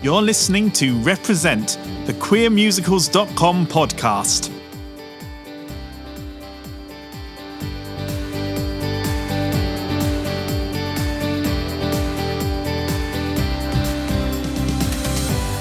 You're listening to Represent, the queermusicals.com podcast.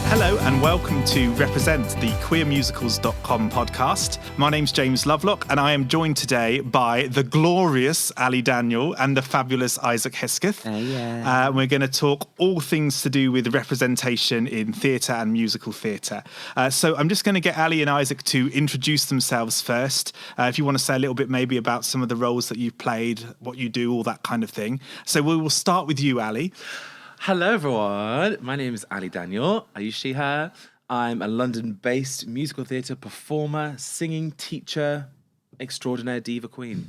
Hello and welcome to Represent, the queermusicals.com podcast. My name's James Lovelock and I am joined today by the glorious Allie Daniel and the fabulous Isaac Hesketh. We're going to talk all things to do with representation in theatre and musical theatre. So I'm just going to get Allie and Isaac to introduce themselves first. If you want to say a little bit maybe about some of the roles that you've played, what you do, all that kind of thing. So we will start with you, Allie. Hello everyone, my name is Allie Daniel, I use she, her. I'm a London-based musical theatre performer, singing teacher, extraordinaire diva queen.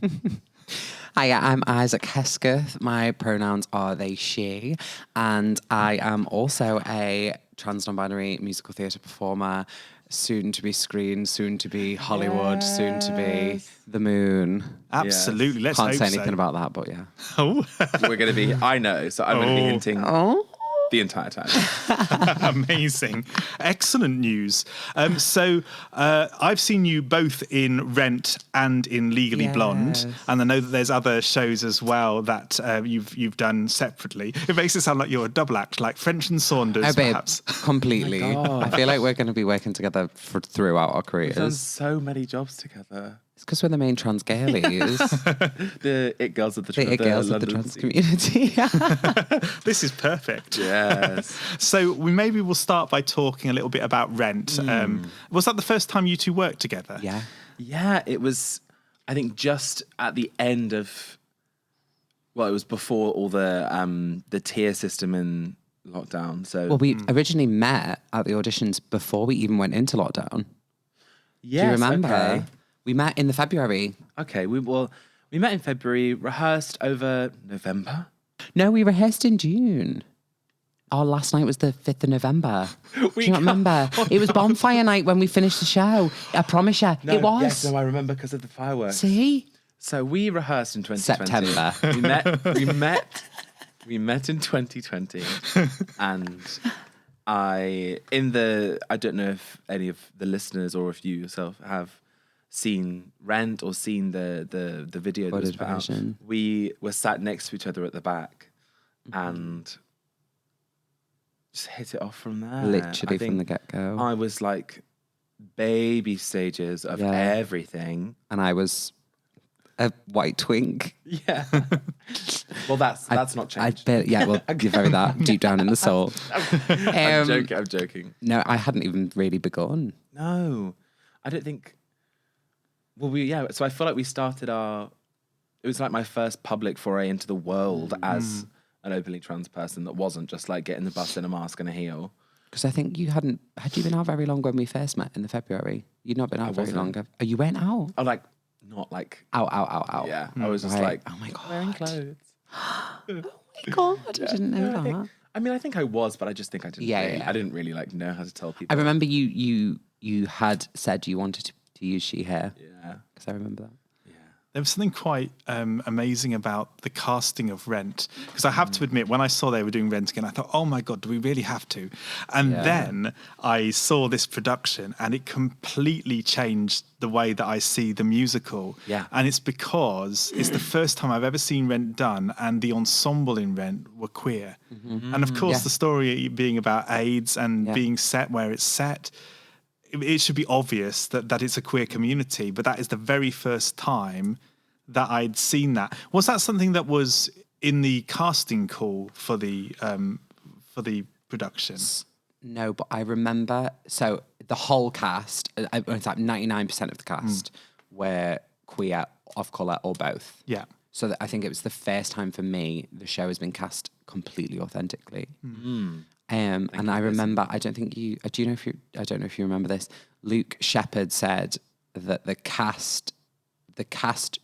Hi, I'm Isaac Hesketh. My pronouns are they, she, and I am also a trans non-binary musical theatre performer, soon to be screen, soon to be Hollywood, soon to be the moon. Absolutely, let's hope so. Can't say anything about that, but yeah. Oh, We're going to be, I know, so I'm going to be hinting the entire time. Amazing. Excellent news. So I've seen you both in Rent and in Legally Blonde, and I know that there's other shows as well that you've done separately. It makes it sound like you're a double act, like French and Saunders, perhaps. Completely. Oh I feel like we're going to be working together throughout our We've done careers. so many jobs together. It's because we're the main trans girlies. The it girls of the The girls of the London trans scene. community. This is perfect. Yes. So maybe we'll start by talking a little bit about Rent. Was that the first time you two worked together? Yeah. Yeah, it was, I think, just at the end of, well, it was before all the tier system in lockdown. So Well, we originally met at the auditions before we even went into lockdown. yes, Do you remember? Okay. We met in the February. Okay, we met in February, rehearsed over November. No, we rehearsed in June. Our last night was the 5th of November. Do you not remember? It was bonfire night when we finished the show. I promise you, it was. Yes, no, I remember because of the fireworks. See? So we rehearsed in 2020. September. We met in 2020, and I don't know if any of the listeners or if you yourself have seen Rent or seen the video that was put out. We were sat next to each other at the back and just hit it off from there. Literally from the get-go. I was like baby stages of everything. And I was a white twink. Yeah. Well, that's not changed. Well, you're very that deep down in the soul. I'm joking. No, I hadn't even really begun. No, I don't think. Well, so I feel like we started it was like my first public foray into the world as an openly trans person that wasn't just like getting the bus in a mask and a heel. Because I think had you been out very long when we first met in the February? You'd not been out very long. Oh, you went out? Oh, like, not like. Out. Yeah, I was just like, oh my God. wearing clothes. Oh my God, I didn't know that. I think I was, but I just think I didn't. Yeah. I didn't really like know how to tell people. I remember you had said you wanted to use she hair. Yeah. Because I remember that. There was something quite amazing about the casting of Rent. Because I have to admit, when I saw they were doing Rent again, I thought, oh my God, do we really have to? And then I saw this production and it completely changed the way that I see the musical. Yeah. And it's because it's the first time I've ever seen Rent done and the ensemble in Rent were queer. Mm-hmm. And of course, the story being about AIDS and being set where it's set, it should be obvious that it's a queer community, but that is the very first time that I'd seen that. Was that something that was in the casting call for the production? No, but I remember, so the whole cast, it's like 99% of the cast were queer, of colour, or both. Yeah. So I think it was the first time for me the show has been cast completely authentically. And I remember, I don't know if you remember this. Luke Shepherd said that the cast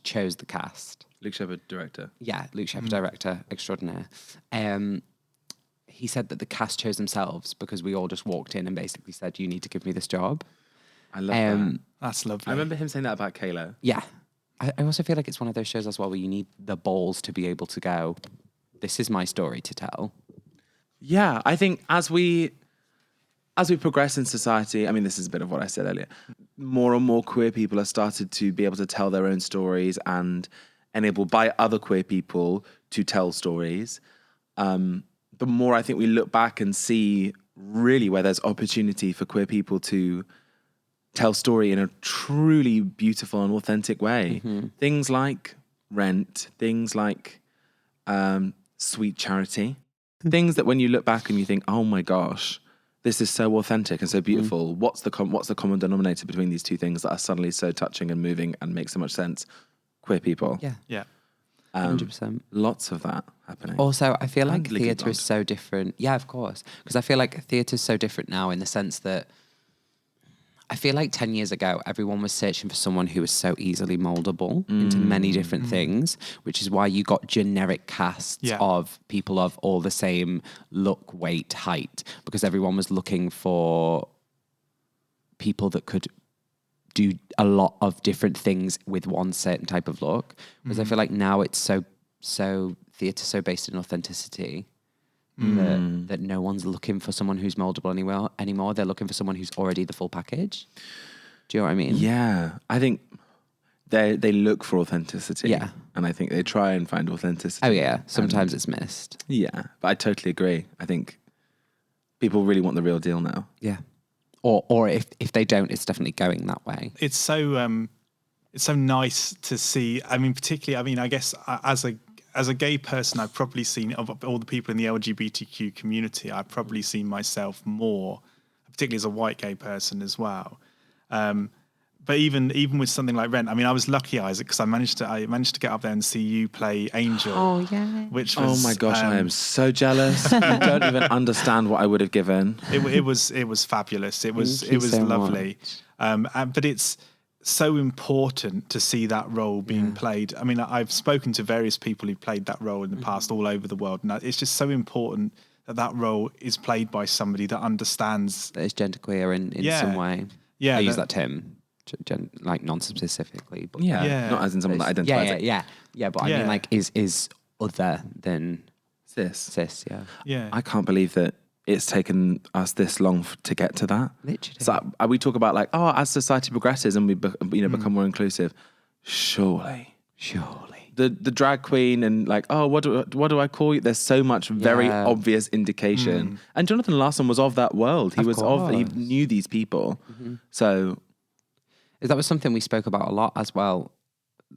chose the cast. Luke Shepherd, director. Yeah, Luke Shepherd, director extraordinaire. He said that the cast chose themselves because we all just walked in and basically said, you need to give me this job. I love that. That's lovely. I remember him saying that about Kayla. Yeah. I also feel like it's one of those shows as well where you need the balls to be able to go, this is my story to tell. Yeah, I think as we as we progress in society, I mean, this is a bit of what I said earlier, more and more queer people have started to be able to tell their own stories and enabled by other queer people to tell stories. The more I think we look back and see really where there's opportunity for queer people to tell story in a truly beautiful and authentic way. Things like Rent, things like Sweet Charity, things that when you look back and you think, oh my gosh, this is so authentic and so beautiful. What's the common denominator between these two things that are suddenly so touching and moving and make so much sense? Queer people. Yeah. 100%. Lots of that happening. Also, I feel like And Legally theatre is Blonde. so different. Yeah, of course. Because I feel like theatre is so different now in the sense that I feel like 10 years ago, everyone was searching for someone who was so easily moldable into many different things, which is why you got generic casts of people of all the same look, weight, height, because everyone was looking for people that could do a lot of different things with one certain type of look. Whereas I feel like now it's so theatre so based in authenticity that no one's looking for someone who's moldable anymore. They're looking for someone who's already the full package. Do you know what I mean? Yeah, I think they look for authenticity. Yeah. And I think they try and find authenticity. Oh yeah, sometimes it's missed. Yeah, but I totally agree. I think people really want the real deal now. Yeah. Or if they don't, it's definitely going that way. It's so nice to see. I mean, particularly, I mean, I guess as a gay person, I've probably seen, of all the people in the LGBTQ community, I've probably seen myself more, particularly as a white gay person as well. But even with something like Rent, I mean, I was lucky, Isaac, because I managed to get up there and see you play Angel. Oh yeah. Which was, Oh my gosh, I am so jealous. You don't even understand what I would have given. It was fabulous. It was Thank you so lovely. But it's so important to see that role being played. I mean, I've spoken to various people who've played that role in the past all over the world, and it's just so important that role is played by somebody that understands That is genderqueer in some way. Yeah, I use that term like non-specifically, but Not as in someone that identifies. Yeah. But I mean, like, is other than cis. Yeah. Yeah. I can't believe that it's taken us this long to get to that. Literally. So we talk about like, as society progresses and we become more inclusive, surely the drag queen and like, what do I call you? There's so much very obvious indication. And Jonathan Larson was of that world. He he knew these people. So that was something we spoke about a lot as well.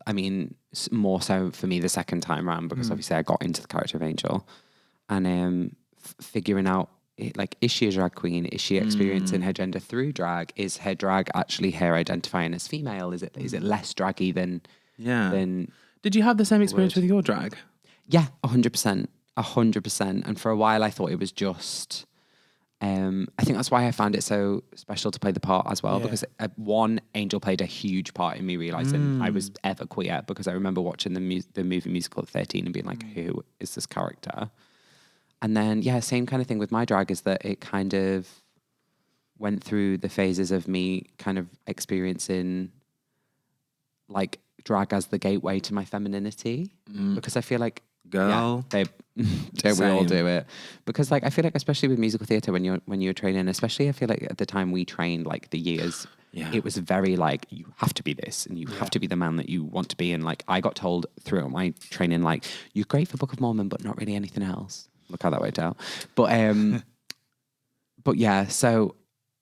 I mean, more so for me the second time round, because obviously I got into the character of Angel, and figuring out, like, is she a drag queen? Is she experiencing her gender through drag? Is her drag actually her identifying as female? Is it less draggy than? Did you have the same experience with your drag? Yeah, 100%. 100%. And for a while I thought it was just, I think that's why I found it so special to play the part as well, because one, Angel played a huge part in me realising I was ever queer, because I remember watching the movie musical at 13 and being like, who is this character? And then, same kind of thing with my drag, is that it kind of went through the phases of me kind of experiencing like drag as the gateway to my femininity, because I feel like, girl, we all do it, because like I feel like, especially with musical theatre, when you're training, especially I feel like at the time we trained, like the years, it was very like, you have to be this and you have to be the man that you want to be. And like I got told throughout my training, like, you're great for Book of Mormon but not really anything else. Look how that worked out. But but yeah, so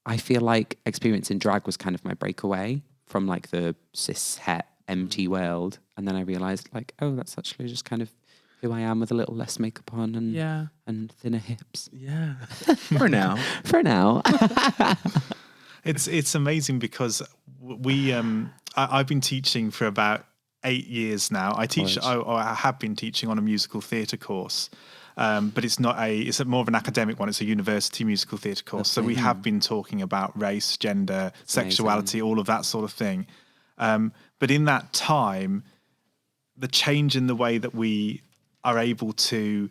I feel like experiencing drag was kind of my breakaway from like the cis het empty world, and then I realized, like, oh, that's actually just kind of who I am, with a little less makeup on and thinner hips. Yeah. For now. It's amazing, because I've been teaching for about 8 years now. I have been teaching on a musical theatre course, but it's more of an academic one. It's a university musical theatre course. So we have been talking about race, gender, sexuality, all of that sort of thing. But in that time, the change in the way that we are able to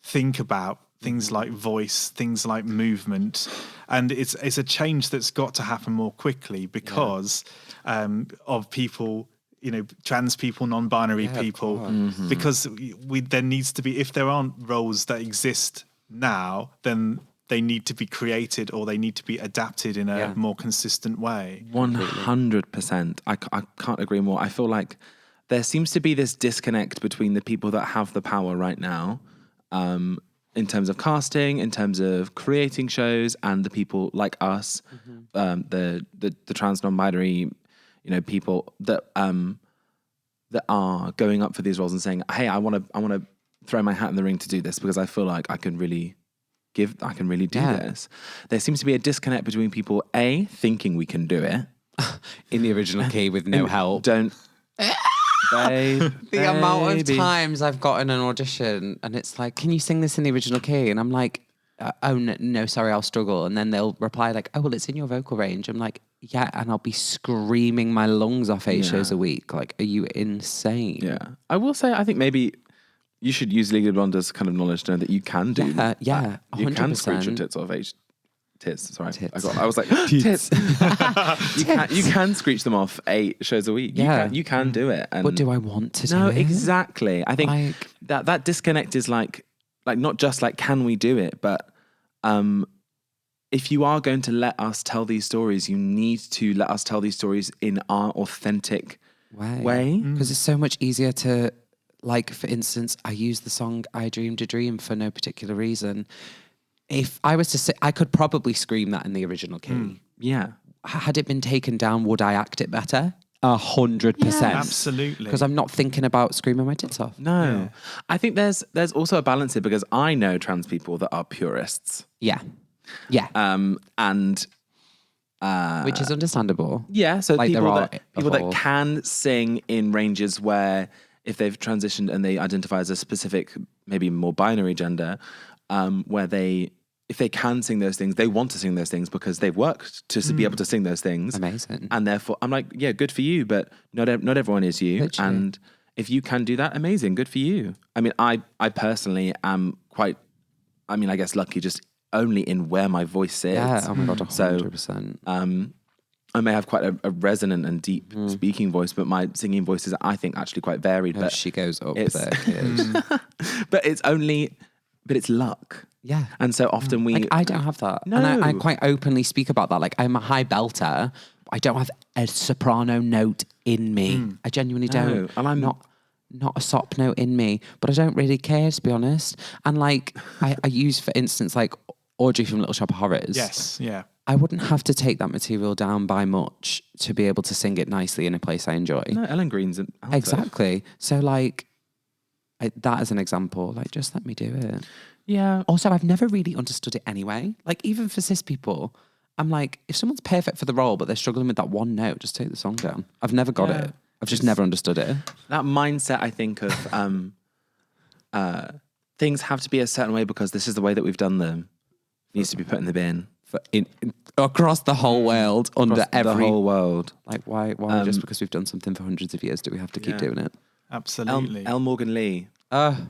think about things like voice, things like movement, and it's a change that's got to happen more quickly because of people, trans people, non-binary people, because there needs to be, if there aren't roles that exist now, then they need to be created or they need to be adapted in a more consistent way. 100%. I can't agree more. I feel like there seems to be this disconnect between the people that have the power right now, in terms of casting, in terms of creating shows, and the people like us, the trans non-binary, people that are going up for these roles and saying, "Hey, I want to throw my hat in the ring to do this because I feel like I can really do this." There seems to be a disconnect between people thinking we can do it in the original key with no help. Don't. The amount of times I've gotten an audition and it's like, can you sing this in the original key? And I'm like, oh, no, sorry, I'll struggle. And then they'll reply like, oh, well, it's in your vocal range. I'm like, yeah, and I'll be screaming my lungs off 8 shows a week. Like, are you insane? Yeah. I will say, I think maybe you should use Legally Blonde's kind of knowledge to know that you can do that. Yeah, 100%. You can screech your tits off tits. Sorry, tits. I was like tits. You can screech them off 8 shows a week. Yeah, you can do it. But do I want to do it? No, exactly. I think that disconnect is like not just like can we do it, but if you are going to let us tell these stories, you need to let us tell these stories in our authentic way. Because it's so much easier to, like, for instance, I use the song "I Dreamed a Dream" for no particular reason. If I was to say, I could probably scream that in the original key. Yeah. Had it been taken down, would I act it better? 100%. Absolutely. Because I'm not thinking about screaming my tits off. No. Yeah. I think there's also a balance here because I know trans people that are purists. Yeah. And which is understandable. Yeah. So like people that can sing in ranges where if they've transitioned and they identify as a specific, maybe more binary gender, where if they can sing those things, they want to sing those things because they've worked to be able to sing those things. Amazing. And therefore, I'm like, yeah, good for you, but not everyone is you. Literally. And if you can do that, amazing, good for you. I mean, I personally am quite, I guess lucky just only in where my voice sits. Yeah, oh my God, 100%. So, I may have quite a resonant and deep speaking voice, but my singing voice is, I think, actually quite varied. But she goes up there, kid. But it's luck. Yeah. And so often I don't have that. No. And I quite openly speak about that. Like, I'm a high belter. I don't have a soprano note in me. I genuinely don't. And I'm not a sop note in me. But I don't really care, to be honest. And like, I use, for instance, like Audrey from Little Shop of Horrors. Yes, yeah. I wouldn't have to take that material down by much to be able to sing it nicely in a place I enjoy. No, Ellen Green's an alto. Exactly. So like, that as an example, like, just let me do it. Yeah. Also, I've never really understood it anyway. Like, even for cis people, I'm like, if someone's perfect for the role, but they're struggling with that one note, just take the song down. I've never got it. I've just never understood it. That mindset, I think, of things have to be a certain way because this is the way that we've done them, needs to be put in the bin. Across the whole world, the whole world. Like, why just because we've done something for hundreds of years do we have to keep doing it? Absolutely. Elle Morgan Lee.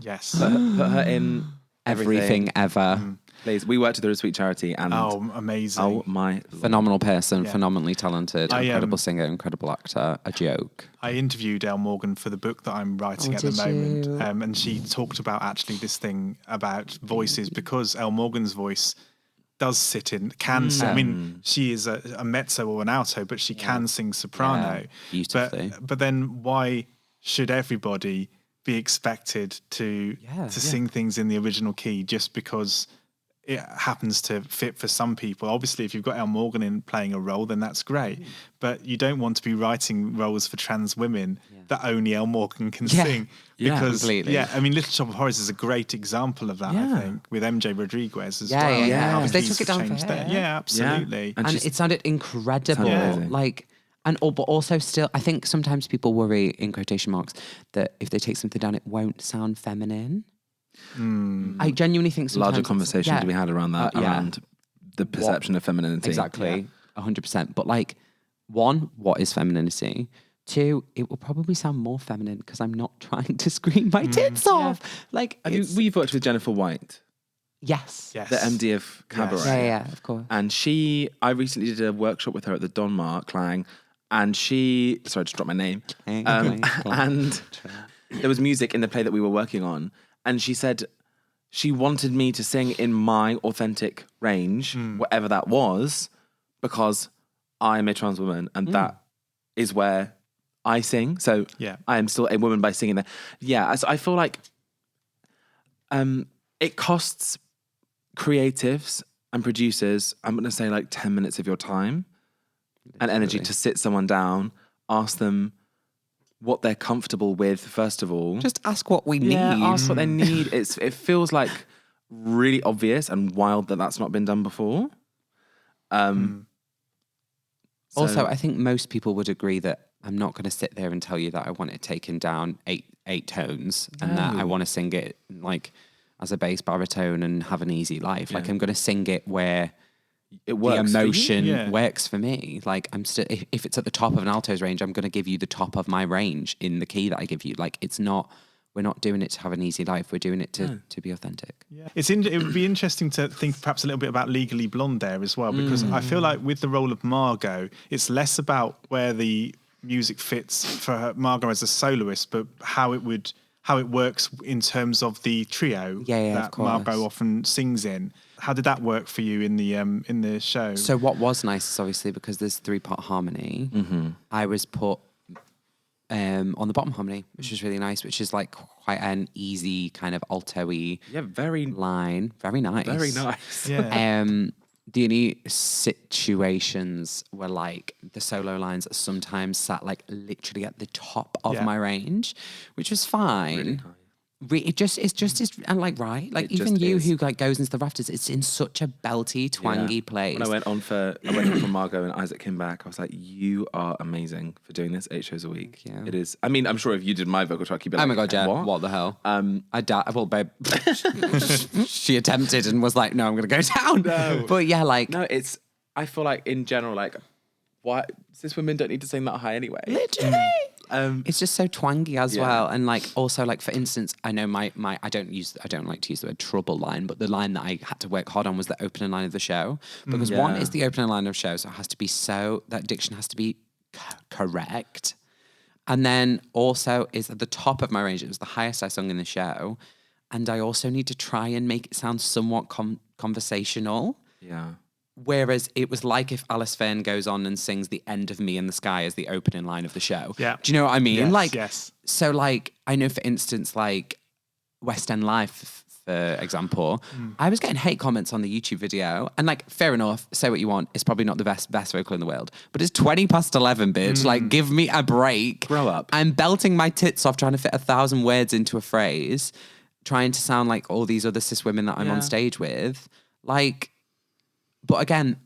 Yes. Put her in everything ever. Please. We worked with her at Sweet Charity and amazing. Oh my phenomenal person, phenomenally talented, incredible singer, incredible actor, a joke. I interviewed Elle Morgan for the book that I'm writing at the moment. And she talked about actually this thing about voices because Elle Morgan's voice does sit in, can sing. I mean, she is a mezzo or an alto, but she can sing soprano. Beautifully. But then why should everybody be expected to sing things in the original key just because it happens to fit for some people? Obviously, if you've got Elle Morgan in playing a role, then that's great. But you don't want to be writing roles for trans women that only Elle Morgan can sing. Because, completely. I mean, Little Shop of Horrors is a great example of that, I think, with MJ Rodriguez as well. Because they took it down for her. Yeah, absolutely. And it sounded incredible. Like, but also still, I think sometimes people worry, in quotation marks, that if they take something down, it won't sound feminine. I genuinely think sometimes... Larger conversation to be had around that, around the perception of femininity. Exactly, 100%. But like, one, what is femininity? Two, it will probably sound more feminine because I'm not trying to scream my tits off. Like, we've worked with Jennifer White. Yes. The MD of Cabaret. Yeah, of course. And I recently did a workshop with her at the Donmar, Clang, and sorry, I just dropped my name. And there was music in the play that we were working on. And she said, she wanted me to sing in my authentic range, whatever that was, because I'm a trans woman and that is where I sing. So I am still a woman by singing there. Yeah, so I feel like it costs creatives and producers, I'm going to say like 10 minutes of your time and energy to sit someone down, ask them what they're comfortable with, first of all. Just ask what we need. Yeah, ask what they need. It feels like really obvious and wild that that's not been done before. Also, I think most people would agree that I'm not going to sit there and tell you that I want it taken down eight tones and that I want to sing it like as a bass baritone and have an easy life. Like I'm going to sing it where it works the emotion for you. works for me. Like I'm still, if it's at the top of an alto's range, I'm going to give you the top of my range in the key that I give you. Like it's not, we're not doing it to have an easy life. We're doing it to be authentic. Yeah. It would be interesting to think perhaps a little bit about Legally Blonde there as well, because I feel like with the role of Margot, it's less about where the music fits for Margot as a soloist, but how it works in terms of the trio that Margot often sings in. How did that work for you in the show? So what was nice is obviously because there's 3-part harmony, I was put on the bottom harmony, which was really nice, which is like quite an easy kind of alto-y line. Very nice. Very nice. Yeah. The only situations were like the solo lines sometimes sat like literally at the top of my range, which was fine. Really nice. It's just and like right, like It even just you is. who like goes into the rafters, it's in such a belty, twangy place. When I went on for Margot and Isaac came back, I was like, you are amazing for doing this 8 shows a week. Yeah. It is. I mean, I'm sure if you did my vocal track, you'd be like, Oh my god, yeah! what? The hell? Well, babe, she attempted and was like, "No, I'm gonna go down." No. But yeah, like No, it's. I feel like in general, like, why cis women don't need to sing that high anyway. literally. It's just so twangy as well, and like also like for instance, I know my I don't like to use the word trouble line, but the line that I had to work hard on was the opening line of the show because one is the opening line of the show, so it has to be that diction has to be correct, and then also is at the top of my range. It was the highest I sung in the show, and I also need to try and make it sound somewhat conversational. Yeah. Whereas it was like if Alice Fern goes on and sings "The End of Me in the Sky" as the opening line of the show. Yeah. Do you know what I mean? Yes. So like, I know for instance, like West End Live, for example, I was getting hate comments on the YouTube video and like, fair enough, say what you want. It's probably not the best vocal in the world, but it's 20 past 11, bitch. Like, give me a break. Grow up. I'm belting my tits off trying to fit 1,000 words into a phrase, trying to sound like all these other cis women that I'm on stage with. Like, but again,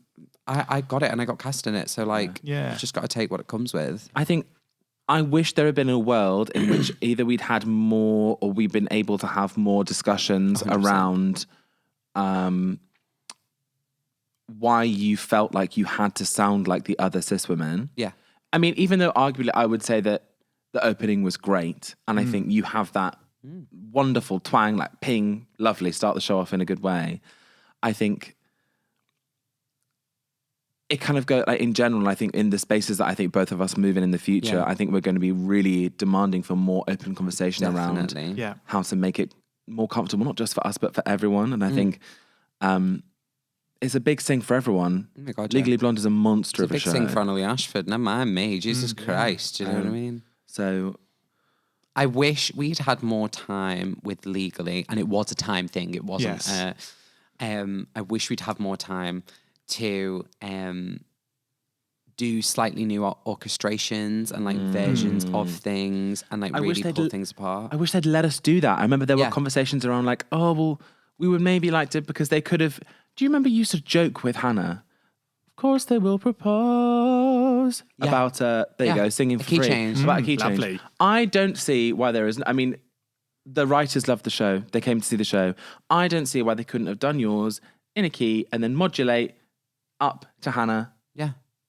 I got it and I got cast in it. So like, you've just got to take what it comes with. I think I wish there had been a world in which either we'd had more or we've been able to have more discussions 100%. around why you felt like you had to sound like the other cis women. Yeah. I mean, even though arguably I would say that the opening was great and I think you have that wonderful twang, like ping, lovely, start the show off in a good way. I think it kind of go like in general, I think in the spaces that I think both of us move in the future, I think we're going to be really demanding for more open conversation around how to make it more comfortable, not just for us, but for everyone. And I think it's a big sing for everyone. Oh my God, Legally Blonde is a monster of a show. Big thing for Annalise Ashford, never mind me. Jesus Christ, do you know what I mean? So I wish we'd had more time with Legally, and it was a time thing. It wasn't. Yes. I wish we'd have more time to do slightly new orchestrations and like versions of things and like really pull things apart. I wish they'd let us do that. I remember there were conversations around like, oh, well, we would maybe like to, because they could have, do you remember you used to joke with Hannah? Of course they will propose about, there you go, singing for key free. change. About a key change. Lovely. I don't see why there isn't, I mean, the writers loved the show. They came to see the show. I don't see why they couldn't have done yours in a key and then modulate up to Hannah,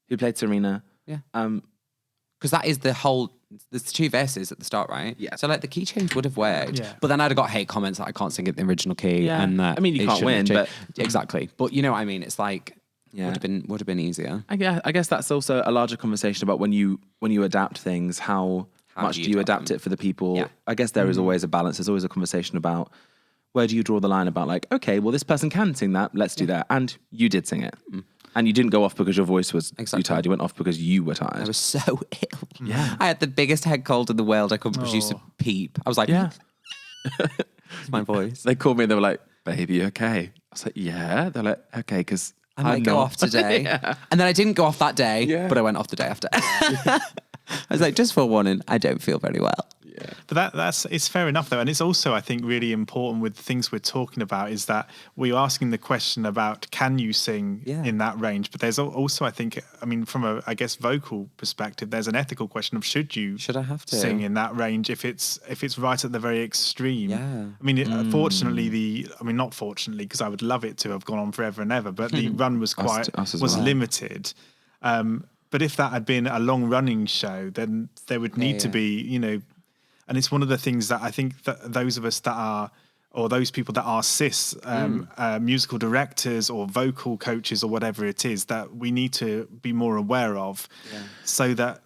who played Serena. Yeah. Because that is the whole, there's 2 verses at the start, right? Yeah. So like the key change would have worked. Yeah. But then I'd have got hate comments that I can't sing it in the original key. Yeah. And that I mean, you it can't shouldn't win, have but changed. Exactly. But you know what I mean? It's like, would have been easier. I guess that's also a larger conversation about when you adapt things, how much do you adapt it for the people? Yeah. I guess there is always a balance. There's always a conversation about where do you draw the line about like, okay, well, this person can sing that, let's do that. And you did sing it. And you didn't go off because your voice was too tired. You went off because you were tired. I was so ill. Yeah. I had the biggest head cold in the world. I couldn't produce a peep. I was like, Yeah. it's my voice. They called me and they were like, baby, you okay? I was like, yeah. They're like, okay, because I might go off today. And then I didn't go off that day, but I went off the day after. I was like, just for warning, I don't feel very well. Yeah. But it's fair enough though, and it's also, I think, really important with the things we're talking about is that we're asking the question about can you sing in that range, but there's also, I think, I mean, from a vocal perspective, there's an ethical question of should I have to sing in that range if it's right at the very extreme. I mean, fortunately, not fortunately, because I would love it to have gone on forever and ever, but the run was limited. But if that had been a long running show, then there would need to be, you know. And it's one of the things that I think that those of us that are, or those people that are cis, musical directors or vocal coaches or whatever it is, that we need to be more aware of so that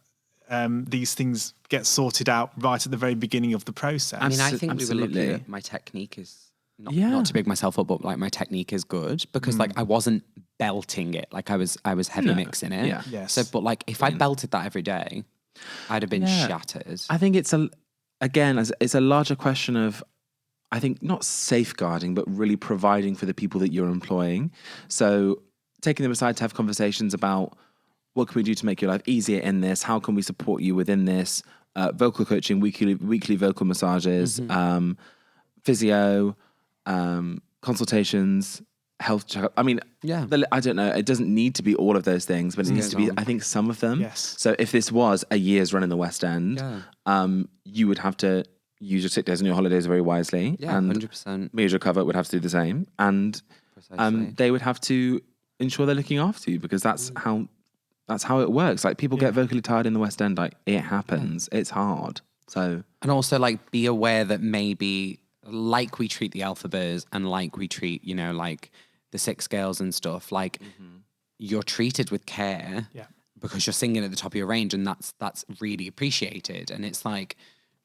these things get sorted out right at the very beginning of the process. I mean, I think we were lucky that my technique is, not to big myself up, but like my technique is good because like I wasn't belting it. Like I was heavy mixing it. Yeah. Yes. So, but like if I belted that every day, I'd have been shattered. I think it's a larger question of, I think, not safeguarding, but really providing for the people that you're employing. So taking them aside to have conversations about what can we do to make your life easier in this? How can we support you within this? Vocal coaching, weekly vocal massages, physio, consultations, health checkup. I mean, I don't know. It doesn't need to be all of those things, but it needs to be, I think, some of them. Yes. So if this was a year's run in the West End, you would have to use your sick days and your holidays very wisely. Yeah, and 100%. Major Cover would have to do the same. And they would have to ensure they're looking after you because that's how it works. Like people get vocally tired in the West End. Like it happens. It's hard. So and also like be aware that maybe like we treat the alphabets and like we treat, you know, like the 6 scales and stuff, like you're treated with care because you're singing at the top of your range and that's really appreciated. And it's like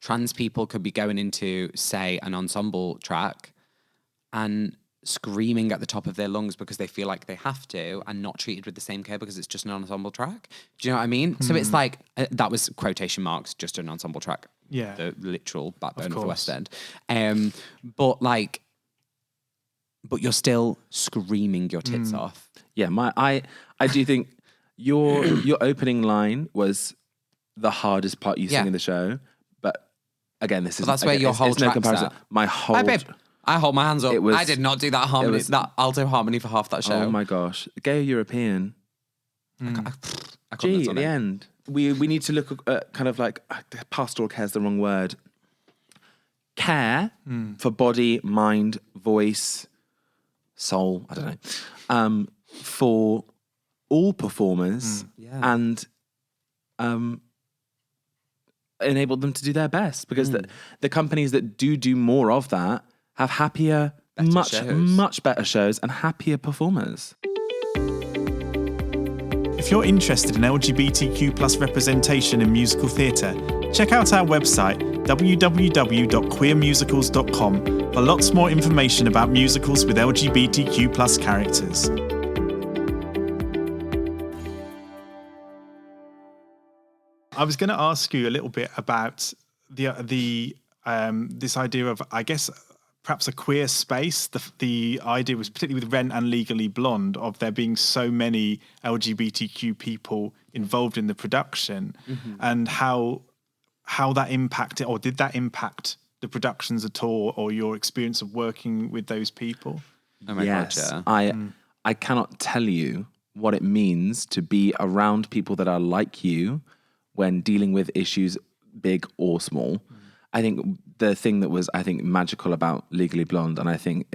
trans people could be going into, say, an ensemble track and screaming at the top of their lungs because they feel like they have to and not treated with the same care because it's just an ensemble track. Do you know what I mean? So it's like, that was quotation marks, just an ensemble track. Yeah. The literal backbone of the West End. But you're still screaming your tits off. Yeah, I do think your opening line was the hardest part you sing in the show. But again, that's where your whole track's at. My whole... Hey, babe, I hold my hands up. I did not do that harmony, that alto harmony for half that show. Oh my gosh. Gay European. I Gee, at the end. We need to look at kind of like, pastoral care is the wrong word. Care for body, mind, voice, soul, I don't know, for all performers and enable them to do their best because the companies that do more of that have happier, much better shows and happier performers. If you're interested in LGBTQ plus representation in musical theatre, check out our website www.queermusicals.com for lots more information about musicals with LGBTQ plus characters. I was going to ask you a little bit about the this idea of, I guess, perhaps a queer space. The idea was particularly with Rent and Legally Blonde of there being so many LGBTQ people involved in the production and how that impacted, or did that impact the productions at all, or your experience of working with those people? Oh my God, yeah. I cannot tell you what it means to be around people that are like you when dealing with issues big or small. I think the thing that was, magical about Legally Blonde, and I think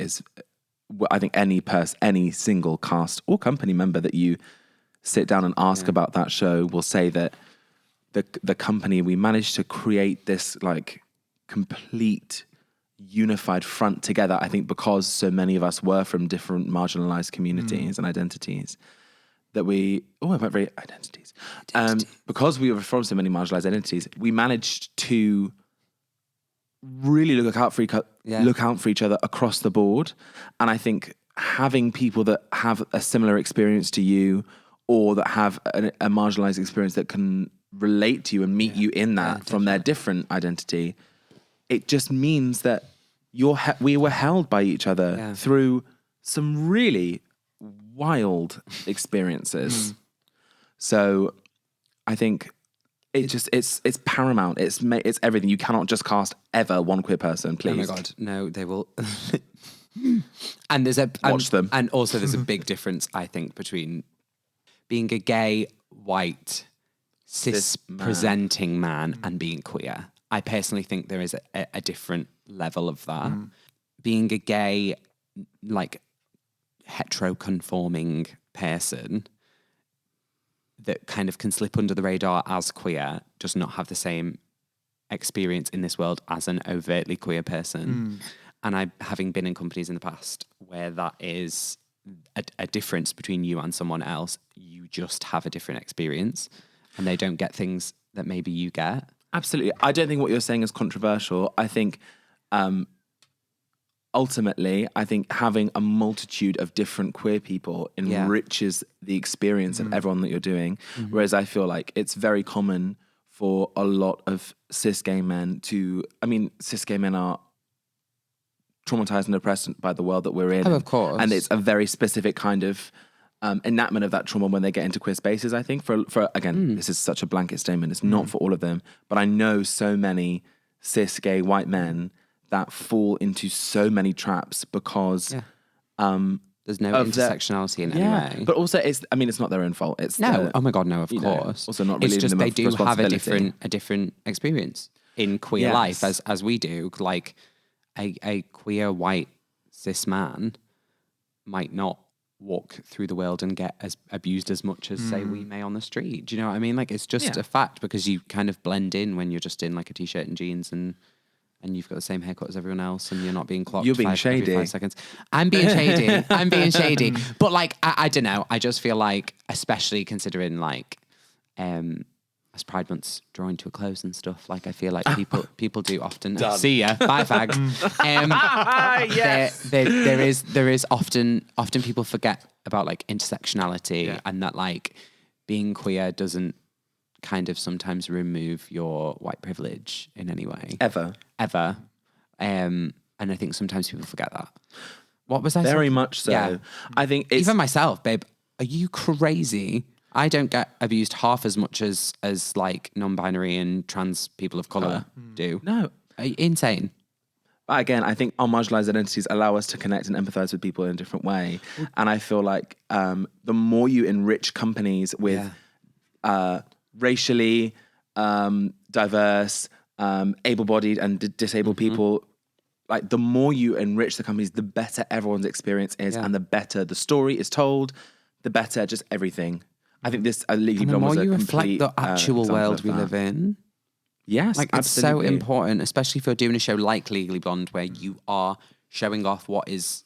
any single cast or company member that you sit down and ask about that show will say that the company, we managed to create this like complete unified front together, I think because so many of us were from different marginalized communities and identities. That we, I went very identities. Because we were from so many marginalized identities, we managed to really look out for each other across the board. And I think having people that have a similar experience to you, or that have a marginalized experience that can relate to you and meet you in that from their different identity, it just means that we were held by each other through some really wild experiences. So I think it's paramount. It's everything. You cannot just cast ever one queer person, please. Oh my God, no, they will. And watch them. And also there's a big difference, I think, between being a gay, white, cis-presenting man and being queer. I personally think there is a different level of that. Being a gay, like, hetero-conforming person that kind of can slip under the radar as queer does not have the same experience in this world as an overtly queer person. And having been in companies in the past where that is a difference between you and someone else, you just have a different experience and they don't get things that maybe you get. Absolutely. I don't think what you're saying is controversial. I think ultimately, I think having a multitude of different queer people enriches the experience of everyone that you're doing. Whereas I feel like it's very common for a lot of cis gay men cis gay men are traumatized and oppressed by the world that we're in. Oh, of course. And it's a very specific kind of enactment of that trauma when they get into queer spaces, I think. For again, this is such a blanket statement. It's not for all of them. But I know so many cis gay white men that fall into so many traps because there's no intersectionality in any way. But also, it's not their own fault. It's oh my God, no, of course. Also not really. It's just them they of do have a responsibility. different experience in queer life as we do. Like a queer white cis man might not walk through the world and get as abused as much as say we may on the street. Do you know what I mean? Like it's just a fact because you kind of blend in when you're just in like a t-shirt and jeans and you've got the same haircut as everyone else and you're not being clocked. You're being shady. Every 5 seconds. I'm being shady. I'm being shady. But like, I don't know. I just feel like, especially considering like, as Pride Month's drawing to a close and stuff, like I feel like people do often see ya. Bye, fags. Yes. There is often people forget about like intersectionality and that like being queer doesn't kind of sometimes remove your white privilege in any way. Ever. And I think sometimes people forget that. What was I saying? Very much so. Yeah. I think it's... Even myself, babe, are you crazy? I don't get abused half as much as like non-binary and trans people of colour do. No. Insane. But again, I think our marginalised identities allow us to connect and empathise with people in a different way. And I feel like the more you enrich companies with racially diverse, able-bodied and disabled people, like the more you enrich the companies, the better everyone's experience is and the better the story is told, the better just everything. I think this Legally Blonde was a complete the more you reflect the actual world we live in. Yes, like absolutely. It's so important, especially if you're doing a show like Legally Blonde where you are showing off what is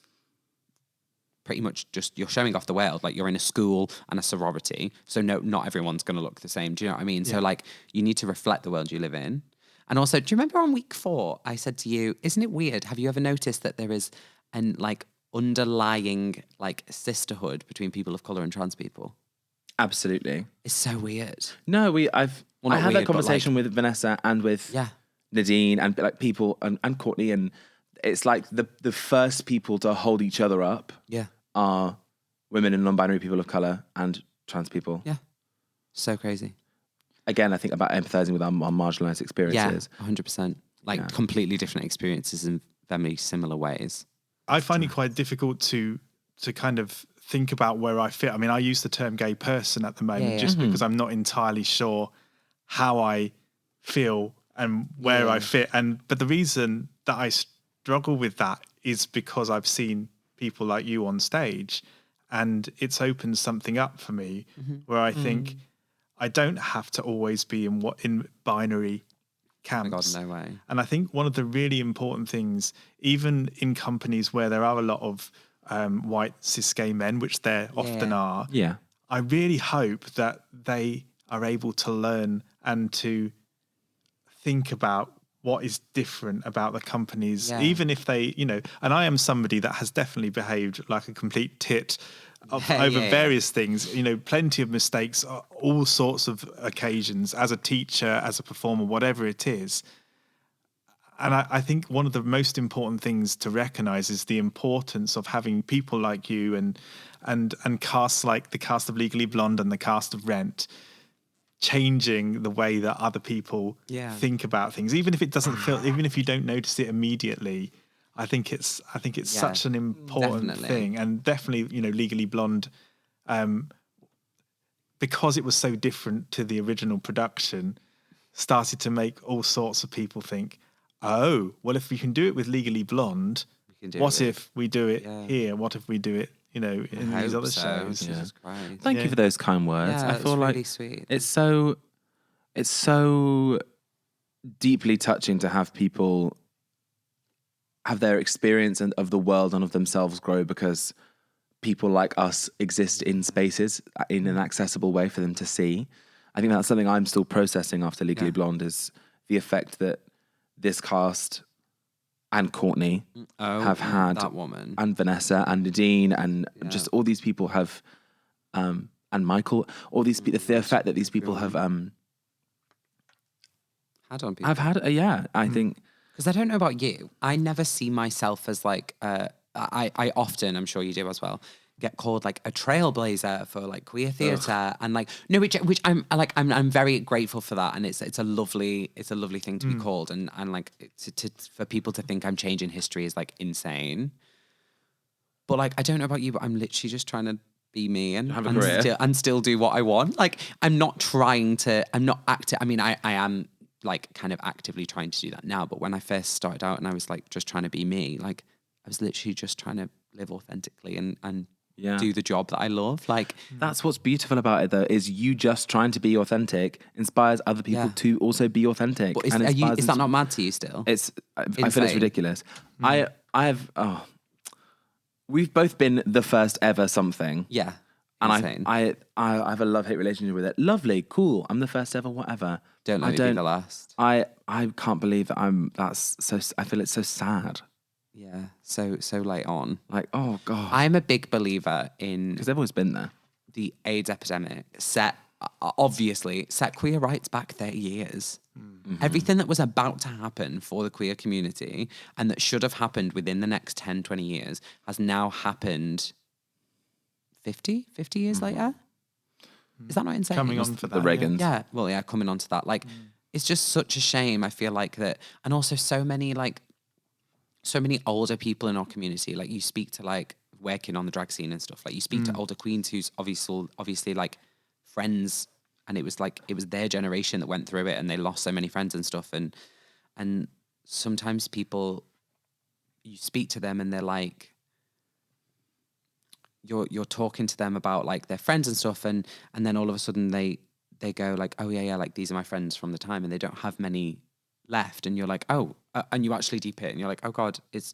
pretty much just, you're showing off the world. Like you're in a school and a sorority. So no, not everyone's going to look the same. Do you know what I mean? Yeah. So like you need to reflect the world you live in. And also, do you remember on week 4, I said to you, isn't it weird? Have you ever noticed that there is an like underlying like sisterhood between people of colour and trans people? Absolutely. It's so weird. No, I had that conversation with Vanessa and with Nadine and like people and Courtney, and it's like the first people to hold each other up are women and non-binary people of colour and trans people. Yeah. So crazy. Again, I think about empathising with our marginalised experiences. Yeah, 100%. Like completely different experiences in very similar ways. I find it quite difficult to kind of think about where I fit. I mean, I use the term gay person at the moment just because I'm not entirely sure how I feel and where I fit. But the reason that I struggle with that is because I've seen people like you on stage and it's opened something up for me where I think I don't have to always be in binary camps. Oh God, no way. And I think one of the really important things, even in companies where there are a lot of white cis gay men, which there often are, I really hope that they are able to learn and to think about what is different about the companies, Yeah. even if they, and I am somebody that has definitely behaved like a complete tit over various things, plenty of mistakes, all sorts of occasions as a teacher, as a performer, whatever it is. And I think one of the most important things to recognize is the importance of having people like you and casts like the cast of Legally Blonde and the cast of Rent changing the way that other people think about things, even if it doesn't feel, even if you don't notice it immediately. I think it's such an important thing, and definitely, Legally Blonde, because it was so different to the original production, started to make all sorts of people think, oh, well, if we can do it with Legally Blonde, what if we do it here? What if we do it, in these other shows? Jesus Christ. Thank you for those kind words. Yeah, I feel really like sweet. it's so deeply touching to have people have their experience of the world and of themselves grow because people like us exist in spaces in an accessible way for them to see. I think that's something I'm still processing after Legally Blonde, is the effect that this cast and Courtney have had, that woman, and Vanessa and Nadine and just all these people have, and Michael, all these people, the effect that these people have had on people. I've had, I think. Because I don't know about you, I never see myself as like, I often, I'm sure you do as well, get called like a trailblazer for like queer theatre, and like which I'm like I'm very grateful for that, and it's a lovely thing to be called, and like for people to think I'm changing history is like insane. But like I don't know about you, but I'm literally just trying to be me and have a career and still do what I want. Like I'm not trying to. I'm not active. I mean, I am like kind of actively trying to do that now. But when I first started out and I was like just trying to be me, like I was literally just trying to live authentically and do the job that I love. Like that's what's beautiful about it, though, is you just trying to be authentic inspires other people to also be authentic. But is that not mad to you still? I feel it's ridiculous. We've both been the first ever something. Yeah. And I have a love-hate relationship with it. Lovely, cool. I'm the first ever, whatever. Don't let me be the last. I can't believe that I feel it's so sad. Yeah, so late on. Like, oh God. I'm a big believer in... Because they've always been there. The AIDS epidemic set queer rights back 30 years. Mm-hmm. Everything that was about to happen for the queer community and that should have happened within the next 10, 20 years has now happened 50 years later. Is that not insane? Coming on for that. The Regents. Yeah, well, yeah, coming on to that. Like, it's just such a shame, I feel like that. And also so many older people in our community, like you speak to like working on the drag scene and stuff, like you speak to older queens who's obviously like friends, and it was their generation that went through it and they lost so many friends and stuff. And sometimes people, you speak to them and they're like, you're talking to them about like their friends and stuff, and then all of a sudden they go like, oh yeah, like these are my friends from the time, and they don't have many left, and you're like, oh, and you actually deep it and you're like, oh God, it's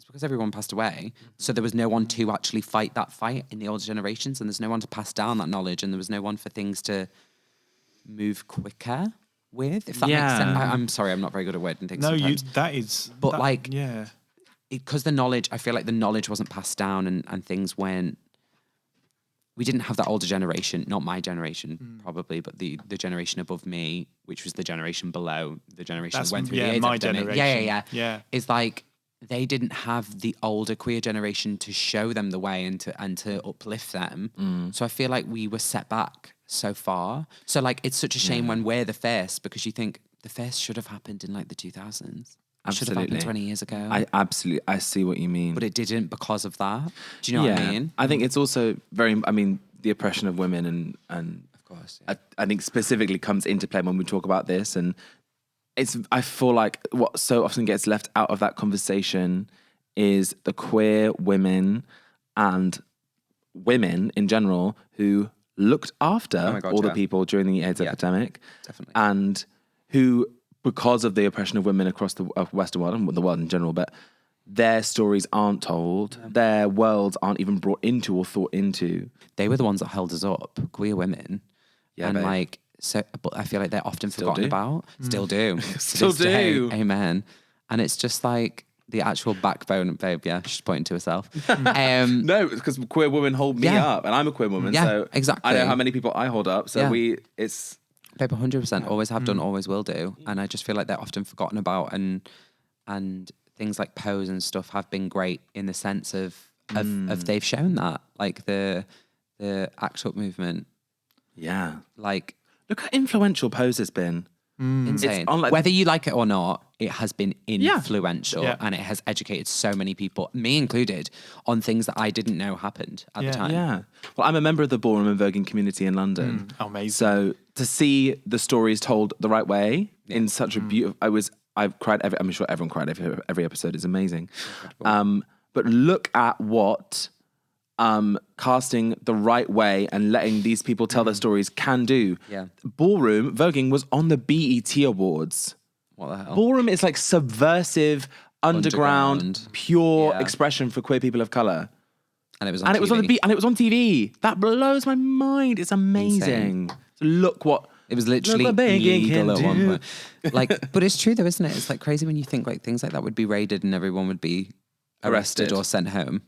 because everyone passed away, so there was no one to actually fight that fight in the older generations, and there's no one to pass down that knowledge, and there was no one for things to move quicker with, if that makes sense. I'm sorry, I'm not very good at wording things. No, sometimes. Because the knowledge, I feel like the knowledge wasn't passed down, and things weren't. We didn't have that older generation, not my generation probably, but the generation above me, which was the generation below, the generation that went through the AIDS my epidemic. generation. Yeah. It's like they didn't have the older queer generation to show them the way and to uplift them. So I feel like we were set back so far. So like it's such a shame when we're the first, because you think the first should have happened in like the 2000s. It should have happened 20 years ago. I see what you mean. But it didn't because of that. Do you know what I mean? I think it's also the oppression of women and of course, I think specifically comes into play when we talk about this, and I feel like what so often gets left out of that conversation is the queer women and women in general who looked after all the people during the AIDS epidemic. Definitely. And who, because of the oppression of women across the Western world and the world in general, but their stories aren't told, their worlds aren't even brought into or thought into. They were the ones that held us up, queer women. Yeah, and babe. like but I feel like they're often Still forgotten do. about. Still do. To Still this day. do. Amen. And it's just like the actual backbone, babe. Yeah, she's pointing to herself. No, because queer women hold me Yeah. up, and I'm a queer woman. Yeah, So exactly. I know how many people I hold up. So Yeah. it's Babe, 100%. Always have done, always will do. And I just feel like they're often forgotten about, and things like Pose and stuff have been great in the sense of they've shown that, like the ACT UP movement, yeah. like Look how influential Pose has been. insane. It's on, like- Whether you like it or not, it has been influential, Yeah. and it has educated so many people, me included, on things that I didn't know happened at the time. Yeah. Well, I'm a member of the ballroom and voguing community in London. Amazing. So to see the stories told the right way in such a beautiful, I've cried I'm sure everyone cried every episode is amazing. But look at what casting the right way and letting these people tell their stories can do. Yeah. Ballroom voguing was on the BET Awards. What the hell? Ballroom is like subversive, underground, pure Yeah. expression for queer people of color. And it was on And TV. it was on the beat, and it was on TV. That blows my mind. It's amazing. So look what It was literally look what begging illegal can at one do. point. Like, but it's true though, isn't it? It's like crazy when you think like things like that would be raided and everyone would be arrested Arrested. or sent home.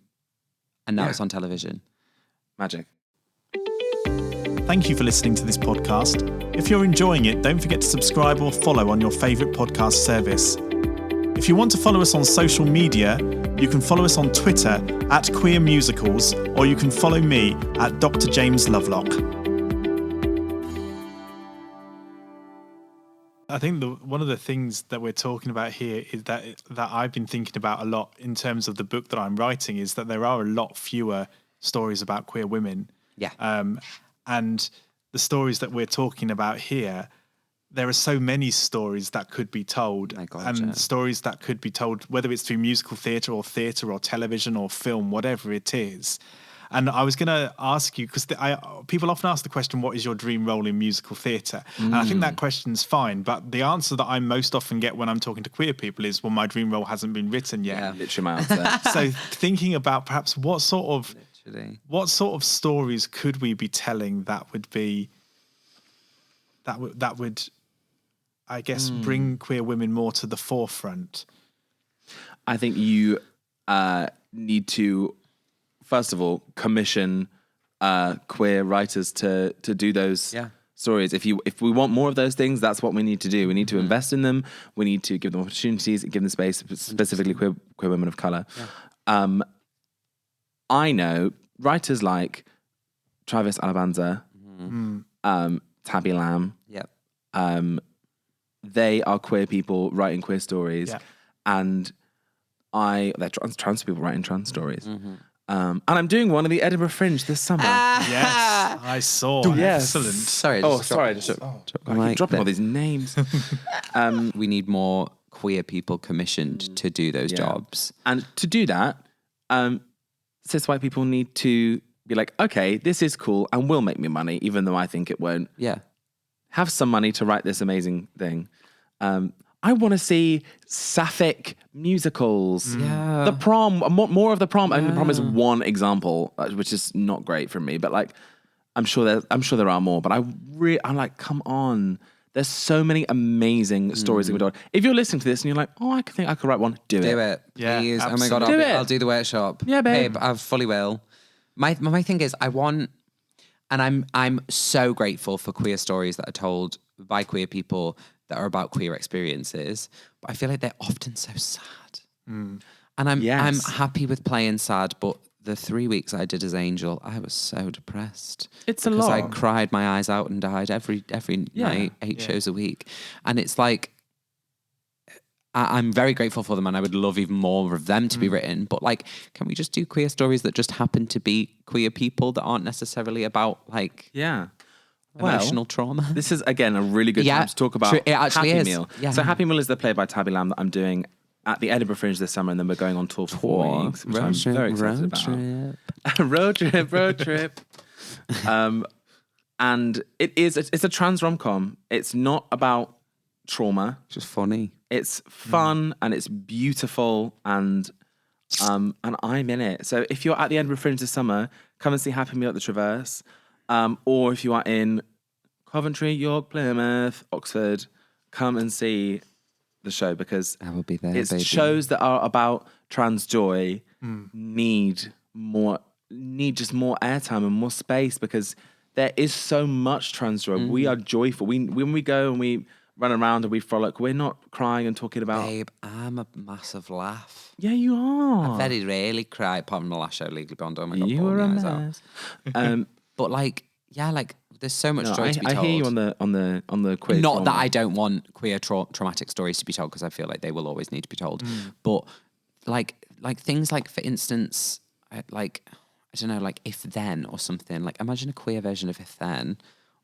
And now Yeah. it's on television. Magic. Thank you for listening to this podcast. If you're enjoying it, don't forget to subscribe or follow on your favourite podcast service. If you want to follow us on social media, you can follow us on Twitter at Queer Musicals, or you can follow me at Dr. James Lovelock. I think one of the things that we're talking about here is that I've been thinking about a lot in terms of the book that I'm writing is that there are a lot fewer stories about queer women. Yeah. And the stories that we're talking about here, there are so many stories that could be told, My God, and yeah. stories that could be told, whether it's through musical theatre or television or film, whatever it is. And I was going to ask you, because people often ask the question, what is your dream role in musical theatre? And I think that question's fine, but the answer that I most often get when I'm talking to queer people is, well, my dream role hasn't been written yet. Yeah. Literally my answer. So thinking about perhaps what sort Literally. of stories could we be telling that would be that would I guess bring queer women more to the forefront? I think you need to, first of all, commission queer writers to do those stories. If we want more of those things, that's what we need to do. We need to invest in them. We need to give them opportunities, give them space, specifically queer women of color. Yeah. I know writers like Travis Alabanza, Tabby Lamb. Yep. They are queer people writing queer stories, and they're trans people writing trans stories. And I'm doing one at the Edinburgh Fringe this summer. Yes, I saw. Yes. Excellent. Sorry. Oh, just sorry. I keep dropping all these names. We need more queer people commissioned to do those jobs. And to do that, cis white people need to be like, okay, this is cool and will make me money, even though I think it won't. Yeah. Have some money to write this amazing thing. I want to see sapphic musicals. Yeah. The Prom, more of the Prom. And the Prom is one example, which is not great for me. But like, I'm sure there are more. But I'm like, come on. There's so many amazing stories that we do. If you're listening to this and you're like, oh, I think I could write one, do it. Do it. Yeah, Please. Oh my God. absolutely. Do it. I'll do the workshop. Yeah, babe. I fully will. My thing is I want, and I'm so grateful for queer stories that are told by queer people that are about queer experiences, but I feel like they're often so sad. And I'm happy with playing sad, but the 3 weeks I did as Angel, I was so depressed. It's a because I lot. cried my eyes out and died every night, 8 shows a week. And it's like, I'm very grateful for them and I would love even more of them to be written. But like, can we just do queer stories that just happen to be queer people that aren't necessarily about like emotional trauma? This is, again, a really good time to talk about it actually Happy is. Meal. Yeah. So Happy Meal is the play by Tabby Lamb that I'm doing at the Edinburgh Fringe this summer, and then we're going on tour for 4 weeks, which I'm very excited about. Road trip. And it's a trans rom-com. It's not about trauma. Just funny. It's fun and it's beautiful and I'm in it. So if you're at the Edinburgh Fringe this summer, come and see Happy Meal at the Traverse. Or if you are in Coventry, York, Plymouth, Oxford, come and see the show because I will be there, it's baby. shows that are about trans joy need just more airtime and more space because there is so much trans joy. We are joyful. When we go and we run around and we frolic, we're not crying and talking about... Babe, I'm a massive laugh. Yeah, you are. I very rarely cry, apart from the last show, Legally Blonde. Oh my God, You bawling were a my eyes out. mess. But like, yeah, like there's so much joy to be I told. hear you on the queer Not trauma. that I don't want queer traumatic stories to be told, because I feel like they will always need to be told. But like things like, for instance, I don't know, like If Then or something. Like imagine a queer version of If Then,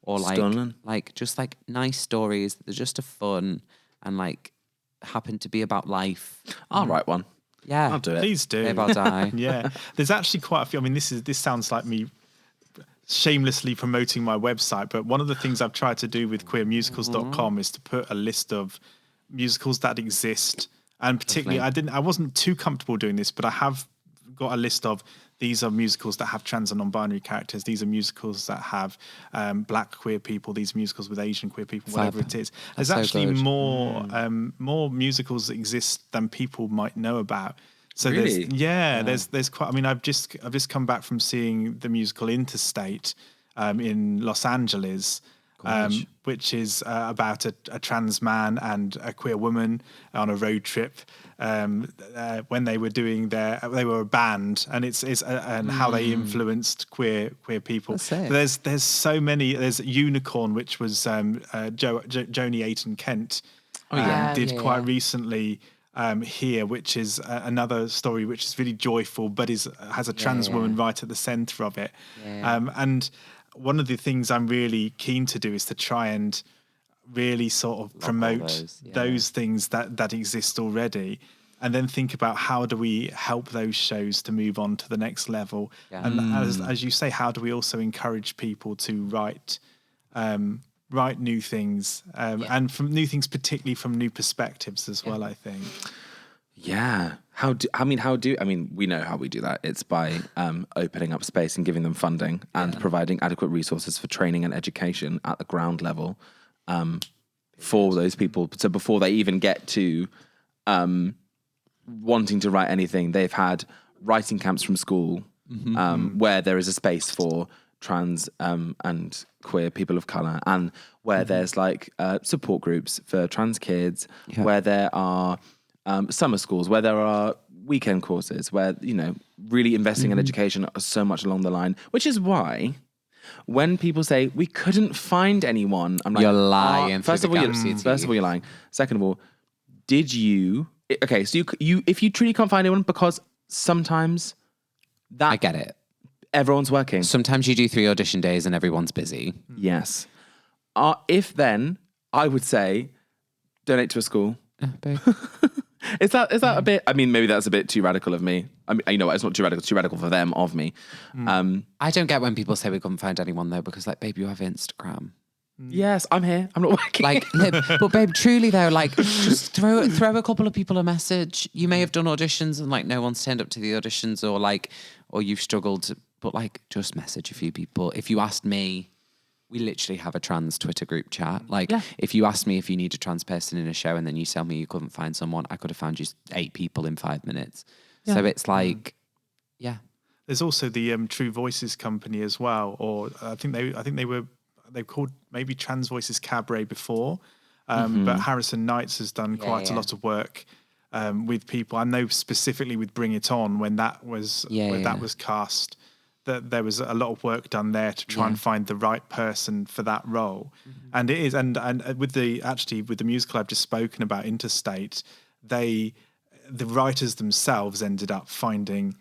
or Stunning. like just like nice stories that are just a fun and like happen to be about life. I'll write one. Yeah, I'll do it. Please do. Babe, I'll die. Yeah, there's actually quite a few. I mean, this sounds like me shamelessly promoting my website, but one of the things I've tried to do with queermusicals.com is to put a list of musicals that exist, and particularly I wasn't too comfortable doing this, but I have got a list of these are musicals that have trans and non-binary characters. These are musicals that have black queer people. These are musicals with Asian queer people. Whatever it is, there's so actually good. more musicals that exist than people might know about. So Really? there's quite. I mean, I've just come back from seeing the musical Interstate in Los Angeles, which is about a trans man and a queer woman on a road trip. When they were they were a band, and it's and how they influenced queer people. That's it. There's so many. There's Unicorn, which was Joni Ayton Kent did quite recently. Here, which is another story which is really joyful, but has a trans woman right at the centre of it. And one of the things I'm really keen to do is to try and really sort of promote those things that exist already, and then think about how do we help those shows to move on to the next level. And as you say, how do we also encourage people to write new things, and from new things, particularly from new perspectives as well, I think. Yeah. We know how we do that. It's by opening up space and giving them funding and providing adequate resources for training and education at the ground level for those people. So before they even get to wanting to write anything, they've had writing camps from school where there is a space for trans and queer people of colour, and where there's like support groups for trans kids, where there are summer schools, where there are weekend courses, where, you know, really investing in education so much along the line, which is why when people say we couldn't find anyone, I'm like, You're lying. First of all, you're lying. Second of all, did you? Okay, so you if you truly can't find anyone, because sometimes I get it. Everyone's working. Sometimes you do 3 audition days and everyone's busy. Yes. If then, I would say, donate to a school. Babe. Is that a bit? I mean, maybe that's a bit too radical of me. I mean, you know what? It's not too radical. It's too radical for them of me. I don't get when people say we couldn't find anyone though, because like, babe, you have Instagram. Yes, I'm here. I'm not working. Like, but babe, truly though, like, just throw a couple of people a message. You may have done auditions and like no one's turned up to the auditions, or you've struggled, but like, just message a few people. If you asked me, we literally have a trans Twitter group chat. Like, if you asked me if you need a trans person in a show and then you tell me you couldn't find someone, I could have found you 8 people in 5 minutes. Yeah. So it's like, There's also the True Voices company as well, or I think they called maybe Trans Voices Cabaret before, but Harrison Knights has done quite a lot of work with people. I know specifically with Bring It On, when that was that was cast, that there was a lot of work done there to try and find the right person for that role. And it is, and with the musical I've just spoken about, Interstate, the writers themselves ended up finding,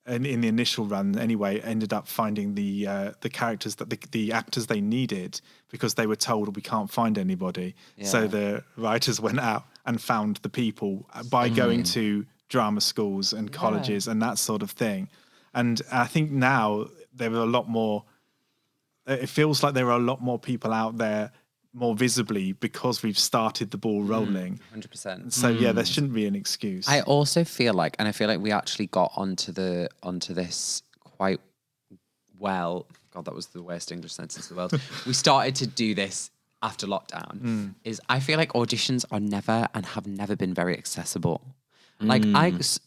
in the initial run anyway, ended up finding the characters that the actors they needed, because they were told we can't find anybody. So the writers went out and found the people by going to drama schools and colleges and that sort of thing. And I think now there are a lot more. It feels like there are a lot more people out there more visibly, because we've started the ball rolling. 100%. So there shouldn't be an excuse. I also feel like, and I feel like we actually got onto this quite well, God, that was the worst English sentence in the world. We started to do this after lockdown. Is I feel like auditions are never and have never been very accessible. Like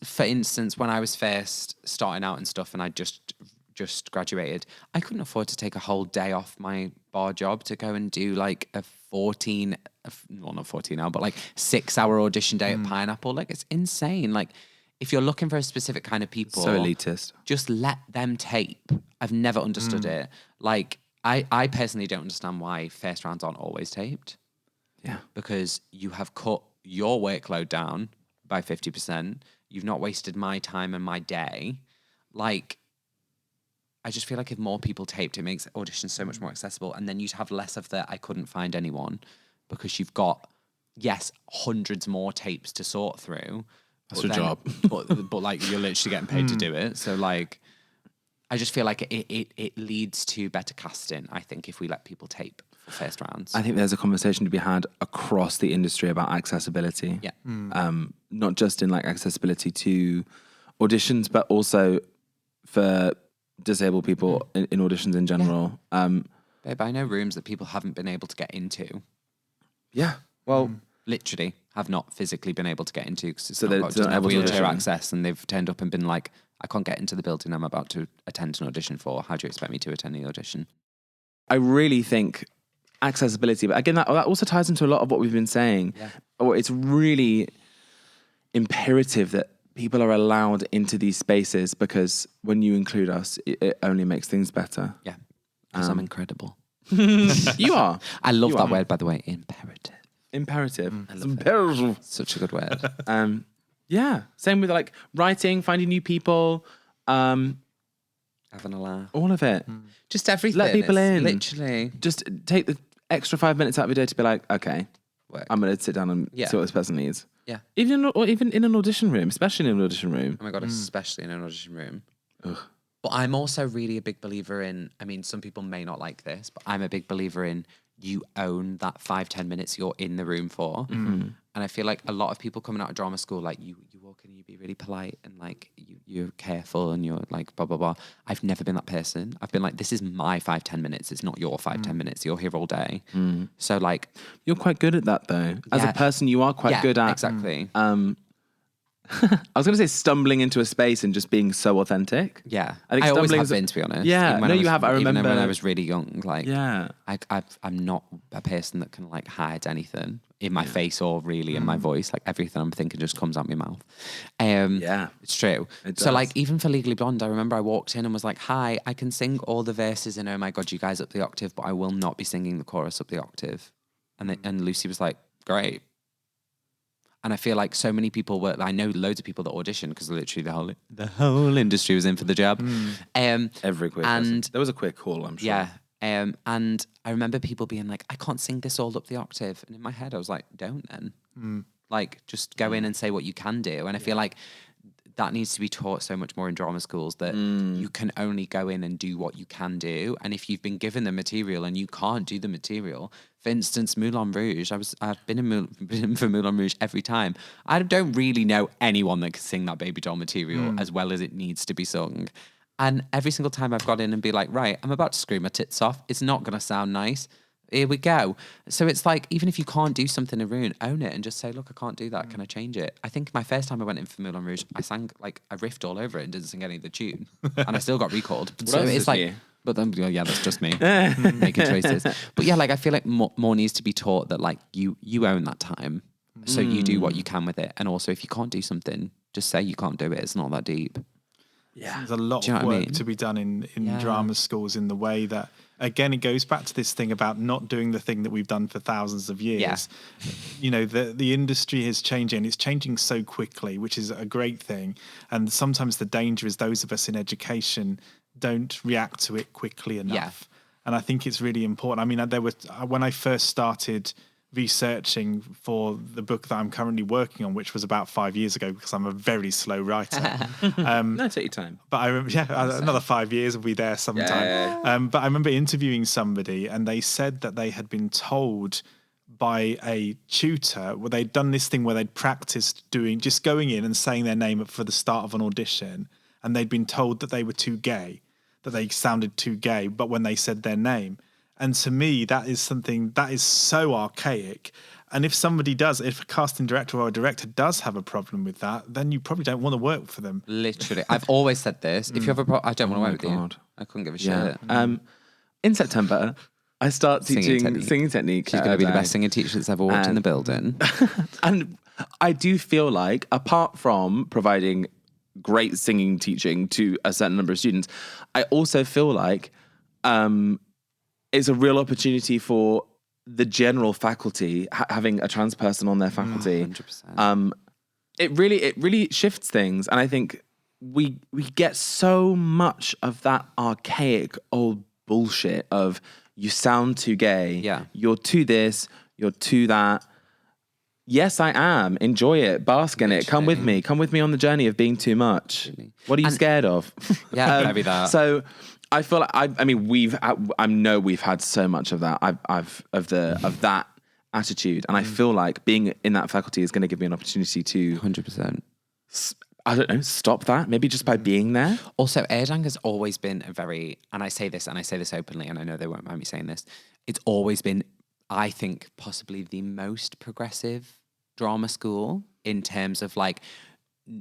for instance, when I was first starting out and stuff, and I just graduated, I couldn't afford to take a whole day off my bar job to go and do like a 6-hour audition day at Pineapple. Like, it's insane. Like, if you're looking for a specific kind of people, So elitist. just let them tape. I've never understood it. Like, I personally don't understand why first rounds aren't always taped. Yeah. Because you have cut your workload down by 50%. You've not wasted my time and my day. Like, I just feel like if more people taped, it makes auditions so much more accessible. And then you'd have less of the I couldn't find anyone, because you've got, yes, hundreds more tapes to sort through. That's your job. but like, you're literally getting paid to do it. So like, I just feel like it leads to better casting, I think, if we let people tape for first rounds. I think there's a conversation to be had across the industry about accessibility. Yeah. Not just in like accessibility to auditions, but also for disabled people in auditions in general. Babe, I know rooms that people haven't been able to get into. Yeah. Well, Literally have not physically been able to get into, because So they're not got not able to wheelchair audition. access, and they've turned up and been like, I can't get into the building I'm about to attend an audition for. How do you expect me to attend the audition? I really think accessibility, but again, that also ties into a lot of what we've been saying. Yeah. It's really imperative that people are allowed into these spaces, because when you include us, it only makes things better. Yeah, because I'm incredible. You are. I love You that are. word, by the way, imperative. Imperative. I It's love it. imperative. Such a good word. Yeah. Same with like writing, finding new people, Having a laugh. all of it. Just everything. Let people It's in. Literally. Just take the extra 5 minutes out of your day to be like, okay, Work. I'm going to sit down and Yeah. see what this person needs. Yeah. Even in an audition room, especially in an audition room. Oh my God, especially in an audition room. Ugh. But I'm also really a big believer in, I mean, some people may not like this, but I'm a big believer in you own that 5-10 minutes you're in the room for. And I feel like a lot of people coming out of drama school, like you walk in, you be really polite and like you're careful and you're like blah, blah, blah. I've never been that person. I've been like, this is my 5-10 minutes. It's not your 5-10 minutes. You're here all day. So like. You're quite good at that though. As a Yeah. person, you are quite good at. Exactly. I was going to say stumbling into a space and just being so authentic. Yeah, I think I always stumbling have is a- been, to be honest. Yeah, Even when no, I you was- have. I even remember when I was really young. Like, Yeah. I'm not a person that can like hide anything in my face or really in my voice. Like, everything I'm thinking just comes out my mouth. Yeah. It's true. It So does. like, even for Legally Blonde, I remember I walked in and was like, "Hi, I can sing all the verses in Oh My God, You Guys Up the Octave, but I will not be singing the chorus up the octave." And Lucy was like, "Great." And I feel like so many people were. I know loads of people that auditioned because literally the whole industry was in for the job. Every queer person. And There was a queer call, I'm sure. yeah. And I remember people being like, I can't sing this all up the octave. And in my head, I was like, don't then. Like, just go in and say what you can do. And I feel like that needs to be taught so much more in drama schools, that you can only go in and do what you can do. And if you've been given the material and you can't do the material, for instance, Moulin Rouge, I've been for Moulin Rouge every time. I don't really know anyone that can sing that baby doll material as well as it needs to be sung. And every single time I've got in and be like, right, I'm about to scream my tits off. It's not going to sound nice. Here we go. So it's like, even if you can't do something in a room, own it and just say, look, I can't do that. Can I change it? I think my first time I went in for Moulin Rouge, I sang, like, I riffed all over it and didn't sing any of the tune. And I still got recalled. So else it's is like, you? but then, yeah, that's just me making choices. But yeah, like, I feel like more needs to be taught that, like, you own that time. So you do what you can with it. And also, if you can't do something, just say you can't do it. It's not that deep. Yeah. There's a lot Do you know of what I work mean? to be done in Yeah. drama schools, in the way that, again, it goes back to this thing about not doing the thing that we've done for thousands of years. You know, the industry is changing, and it's changing so quickly, which is a great thing. And sometimes the danger is those of us in education don't react to it quickly enough. And I think it's really important. I mean, when I first started researching for the book that I'm currently working on, which was about 5 years ago, because I'm a very slow writer. No, take your time. But I remember, another 5 years will be there sometime. Yeah. But I remember interviewing somebody, and they said that they had been told by a tutor, where they'd done this thing where they'd practiced just going in and saying their name for the start of an audition, and they'd been told that they were too gay. that they sounded too gay, but when they said their name. And to me, that is something that is so archaic. And if a casting director or a director does have a problem with that, then you probably don't want to work for them. Literally. I've always said this. If you have a problem, I don't want to work with you. I couldn't give a shit. In September, I start teaching singing technique. She's going to be the best singing teacher that's ever walked in the building. And I do feel like, apart from providing great singing teaching to a certain number of students, I also feel like it's a real opportunity for the general faculty having a trans person on their faculty. 100%. It really shifts things, and I think we get so much of that archaic old bullshit of you sound too gay. Yeah. You're too this, you're too that. Yes, I am. Enjoy it. Bask in it. Come with me. Come with me on the journey of being too much. What are you scared of? Yeah, maybe that. So I feel like I mean I know we've had so much of that. I've of that attitude, and I feel like being in that faculty is going to give me an opportunity to 100%. I don't know, stop that, maybe just by being there. Also, Airdang has always been a very, and I say this openly, and I know they won't mind me saying this, it's always been, I think, possibly the most progressive drama school in terms of like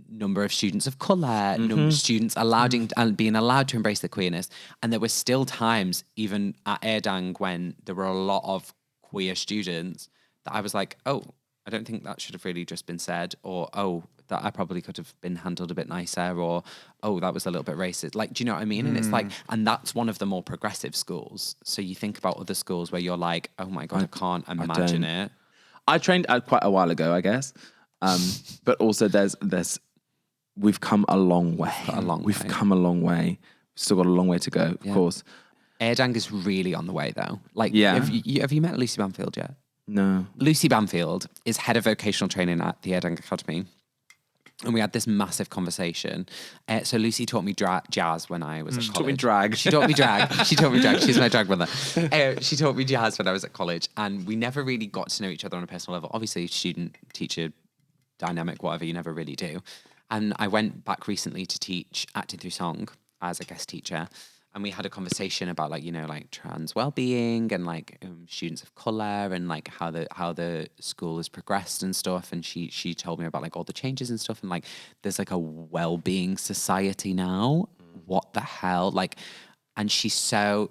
number of students of colour, number of students and being allowed to embrace the queerness. And there were still times, even at Airdang, when there were a lot of queer students that I was like, oh, I don't think that should have really just been said, or oh, that I probably could have been handled a bit nicer, or oh, that was a little bit racist. Like, do you know what I mean? And it's like, and that's one of the more progressive schools. So you think about other schools where you're like, oh my God, I can't imagine it. I trained quite a while ago, I guess. But also we've come a long way. We've come a long way. Still got a long way to go, of course. Airdang is really on the way though. Like, yeah. Have you met Lucy Banfield yet? No. Lucy Banfield is head of vocational training at the Airdang Academy. And we had this massive conversation. So Lucy taught me jazz when I was at college. She taught me drag. She taught me drag. She taught me drag. She's my drag mother. She taught me jazz when I was at college. And we never really got to know each other on a personal level. Obviously, student-teacher dynamic, whatever, you never really do. And I went back recently to teach acting through song as a guest teacher. And we had a conversation about like, you know, like trans well-being and like students of colour and like how the school has progressed and stuff. And she told me about like all the changes and stuff. And like, there's like a well-being society now. What the hell? Like, and she's so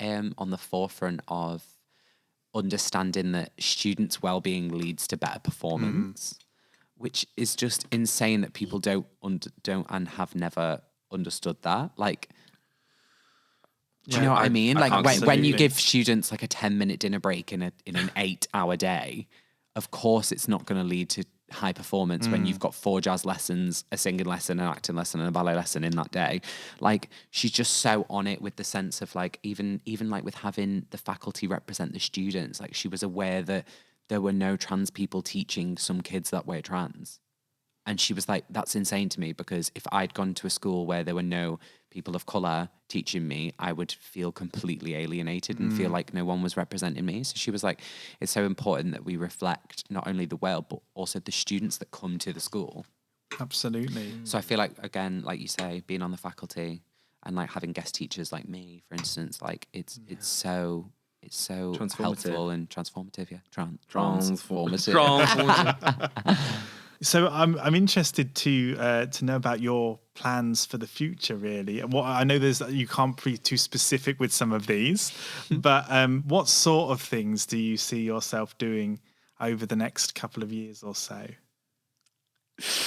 on the forefront of understanding that students' well-being leads to better performance, which is just insane that people don't and have never understood that. Like, do you know what I mean? Like when you give students like a 10-minute dinner break in an 8-hour day, of course it's not going to lead to high performance when you've got 4 jazz lessons, a singing lesson, an acting lesson, and a ballet lesson in that day. Like, she's just so on it with the sense of like, even like with having the faculty represent the students, like she was aware that there were no trans people teaching some kids that were trans. And she was like, that's insane to me, because if I'd gone to a school where there were no people of colour teaching me, I would feel completely alienated and feel like no one was representing me. So she was like, it's so important that we reflect not only the world, but also the students that come to the school. Absolutely. So I feel like, again, like you say, being on the faculty and like having guest teachers like me, for instance, like it's so helpful and transformative. Yeah, transformative. So I'm interested to know about your plans for the future, really. What I know you can't be too specific with some of these, but what sort of things do you see yourself doing over the next couple of years or so?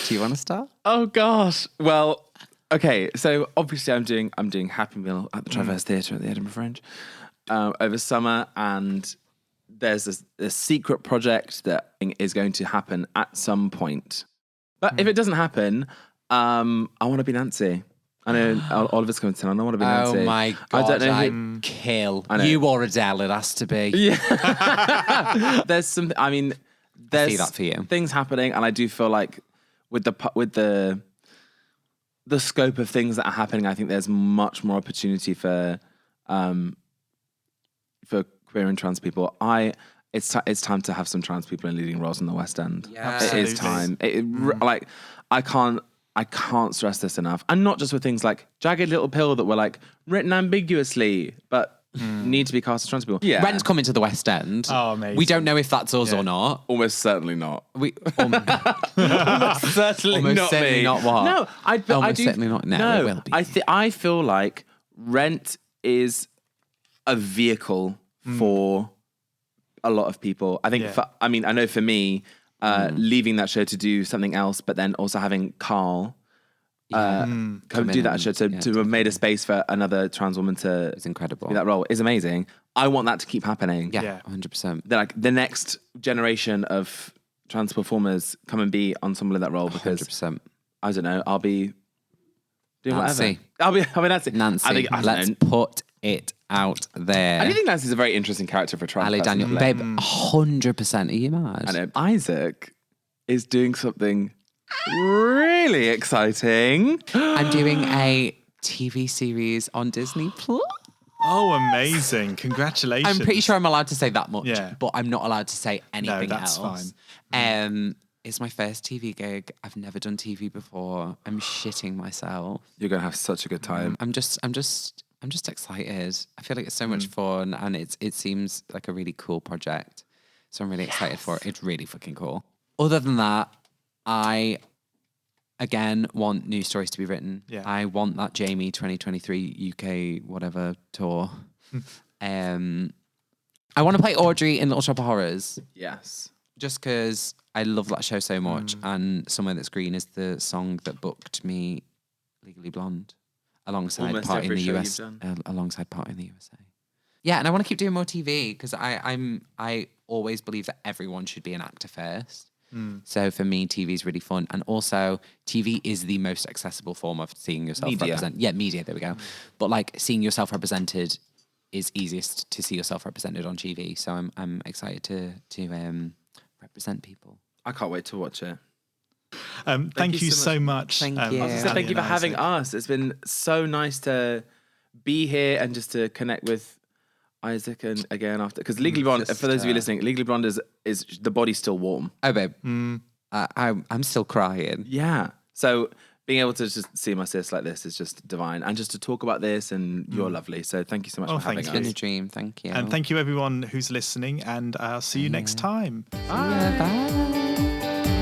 Do you want to start? Oh gosh. Well, okay. So obviously I'm doing Happy Meal at the Traverse Theatre at the Edinburgh Fringe over summer, and there's a secret project that is going to happen at some point. But if it doesn't happen, I want to be Nancy. I know Oliver's coming to town. I want to be Nancy. Oh my God, I don't know kill. You or Adele, it has to be. Yeah. There's something, I mean, there's see that for you. Things happening, and I do feel like with the scope of things that are happening, I think there's much more opportunity for queer and trans people. It's time to have some trans people in leading roles in the West End. Yeah. It is time. Like, I can't I can't stress this enough. And not just with things like Jagged Little Pill that were like written ambiguously, but need to be cast as trans people. Yeah. Rent's coming to the West End. Oh, amazing. We don't know if that's us or not. Almost certainly not. Almost Certainly not certainly me. not what? No, Almost certainly not. No, it will be. I feel like Rent is a vehicle for a lot of people. I think. I know for me, leaving that show to do something else, but then also having Carl come do that show to have made a space for another trans woman to It's incredible. do that role is amazing. I want that to keep happening. Yeah, 100%. Like the next generation of trans performers come and be ensemble in that role because 100%. I don't know, I'll be doing Nancy. whatever. I'll be Nancy. Nancy, let's put it out there. I do think Nancy's a very interesting character for a trans Allie person Daniel, to play. babe, 100%. Are you mad? I know. Isaac is doing something really exciting. I'm doing a TV series on Disney Plus. Oh, amazing. Congratulations. I'm pretty sure I'm allowed to say that much, Yeah. but I'm not allowed to say anything that's else. fine. It's my first TV gig. I've never done TV before. I'm shitting myself. You're gonna have such a good time. I'm just excited. I feel like it's so much fun, and it seems like a really cool project. So I'm really excited for it. It's really fucking cool. Other than that, I again want new stories to be written. Yeah. I want that Jamie 2023 UK whatever tour. I want to play Audrey in Little Shop of Horrors Yes. just because I love that show so much, and Somewhere That's Green is the song that booked me Legally Blonde alongside Almost Party in every the show US, you've done. alongside Party in the USA. Yeah, and I want to keep doing more TV because I always believe that everyone should be an actor first. So for me, TV is really fun, and also TV is the most accessible form of seeing yourself represented. Yeah, media. There we go. But like seeing yourself represented is easiest to see yourself represented on TV. So I'm excited to represent people. I can't wait to watch it. Thank you so much. Thank I was you. gonna say thank you for having us. It's been so nice to be here and just to connect with Isaac and again after because Legally Blonde. For those of you listening, Legally Blonde is the body's still warm. Oh, babe. I'm still crying. Yeah. So being able to just see my sis like this is just divine, and just to talk about this, and you're lovely. So thank you so much for having It's us. been a dream. Thank you. And thank you everyone who's listening, and I'll see you next time. Yeah, bye.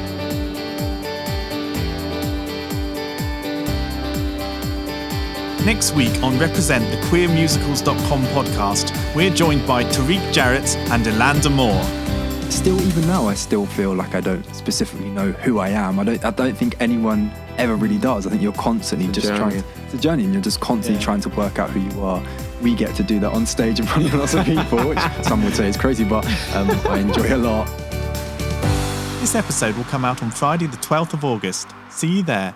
Next week on Represent, the queermusicals.com podcast, we're joined by Tariq Jarrett and Elanda Moore. Still, even now, I still feel like I don't specifically know who I am. I don't think anyone ever really does. I think you're constantly just trying. It's a journey, and you're just constantly trying to work out who you are. We get to do that on stage in front of lots of people, which some would say is crazy, but I enjoy a lot. This episode will come out on Friday the 12th of August. See you there.